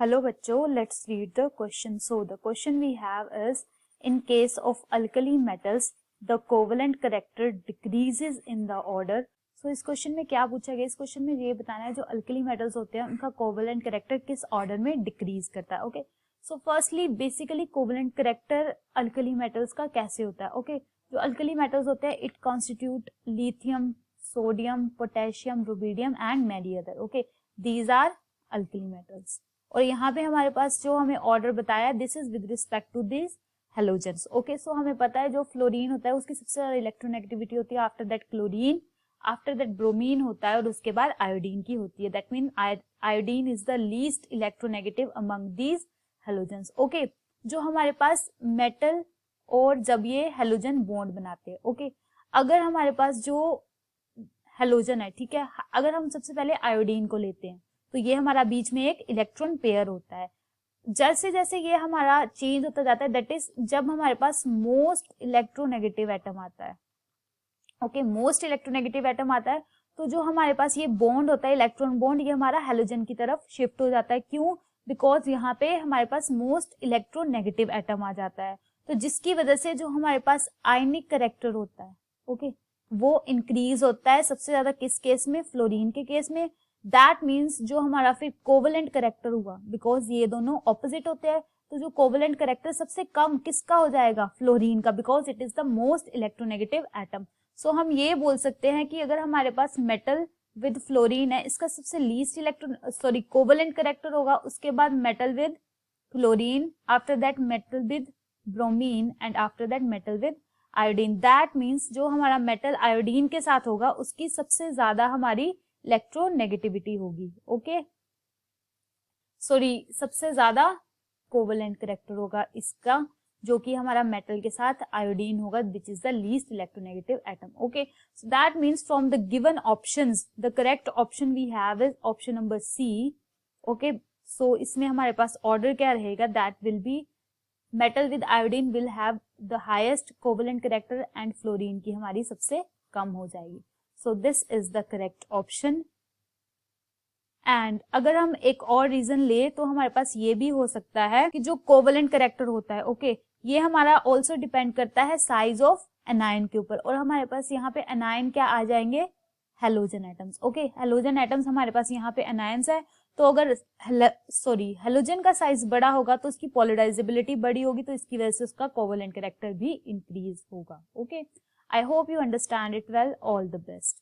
Hello बच्चों, let's read the question. So the question we have is, in case of alkali metals, the covalent character decreases in the order. So इस question में क्या पूछा गया? इस question में ये बताना है जो अल्कली मेटल्स होते हैं उनका कोवेलेंट कैरेक्टर किस ऑर्डर में डिक्रीज करता है. Okay, so firstly basically covalent character alkali metals का कैसे होता है? ओके, जो अल्कली मेटल्स होते हैं it constitute lithium, sodium, potassium, rubidium and many other. Okay, these are alkali metals. और यहाँ पे हमारे पास जो हमें ऑर्डर बताया, this is with respect to this halogens. Okay, so हमें पता है जो फ्लोरीन होता है उसकी सबसे ज्यादा इलेक्ट्रोनेगेटिविटी होती है, after that chlorine, after that bromine होता है और उसके बाद आयोडीन की होती है. That mean iodine is the least electronegative among these halogens. Okay, जो हमारे पास मेटल और जब ये हेलोजन बॉन्ड बनाते हैं, ओके, अगर हमारे पास जो हेलोजन है, ठीक है, अगर हम सबसे पहले आयोडीन को लेते हैं तो ये हमारा बीच में एक इलेक्ट्रॉन पेयर होता है. जैसे जैसे ये हमारा चेंज होता जाता है, दैट इज जब हमारे पास मोस्ट इलेक्ट्रोनेगेटिव एटम आता है. ओके, मोस्ट इलेक्ट्रोनेगेटिव एटम आता है तो जो हमारे पास ये बॉन्ड होता है, इलेक्ट्रॉन बॉन्ड, ये हमारा हेलोजन की तरफ शिफ्ट हो जाता है. क्यों? बिकॉज यहाँ पे हमारे पास मोस्ट इलेक्ट्रोनेगेटिव एटम आ जाता है, तो जिसकी वजह से जो हमारे पास आयनिक कैरेक्टर होता है, ओके, वो इंक्रीज होता है सबसे ज्यादा. किस केस में? फ्लोरीन के केस में. दैट मीन्स जो हमारा फिर कोवेलेंट कैरेक्टर हुआ, बिकॉज ये दोनों ऑपोजिट होते हैं, तो जो कोवेलेंट कैरेक्टर सबसे कम किसका हो जाएगा? फ्लोरीन का, because it is the most electronegative atom. So हम ये बोल सकते हैं कि अगर हमारे पास मेटल विद फ्लोरीन है, इसका सबसे लीस्ट कोवेलेंट कैरेक्टर होगा, उसके बाद metal with fluorine, after that metal with bromine and after that metal with iodine. That means जो हमारा मेटल आयोडीन के साथ होगा उसकी सबसे ज्यादा हमारी इलेक्ट्रोनेगेटिविटी होगी. ओके, सबसे ज्यादा कोवेलेंट कैरेक्टर होगा इसका, जो कि हमारा मेटल के साथ आयोडीन होगा, which is the least electronegative atom. Okay, so that means from the given options the correct option we have is option number C. Okay, so इसमें हमारे पास ऑर्डर क्या रहेगा? That will be metal with iodine will have the highest covalent character and fluorine की हमारी सबसे कम हो जाएगी. So this is the correct option. And अगर हम एक और रीजन ले तो हमारे पास ये भी हो सकता है कि जो कोवेलेंट कैरेक्टर होता है, ओके, ये हमारा ऑल्सो डिपेंड करता है साइज ऑफ एनायन के ऊपर. और हमारे पास यहाँ पे एनायन क्या आ जाएंगे? Halogen atoms. Okay, halogen atoms हमारे पास यहाँ पे एनायंस है, तो अगर हेलोजन का साइज बड़ा होगा तो उसकी पोलराइजेबिलिटी बड़ी होगी, तो इसकी वजह से उसका कोवेलेंट कैरेक्टर भी इंक्रीज होगा. Okay, I hope you understand it well. All the best.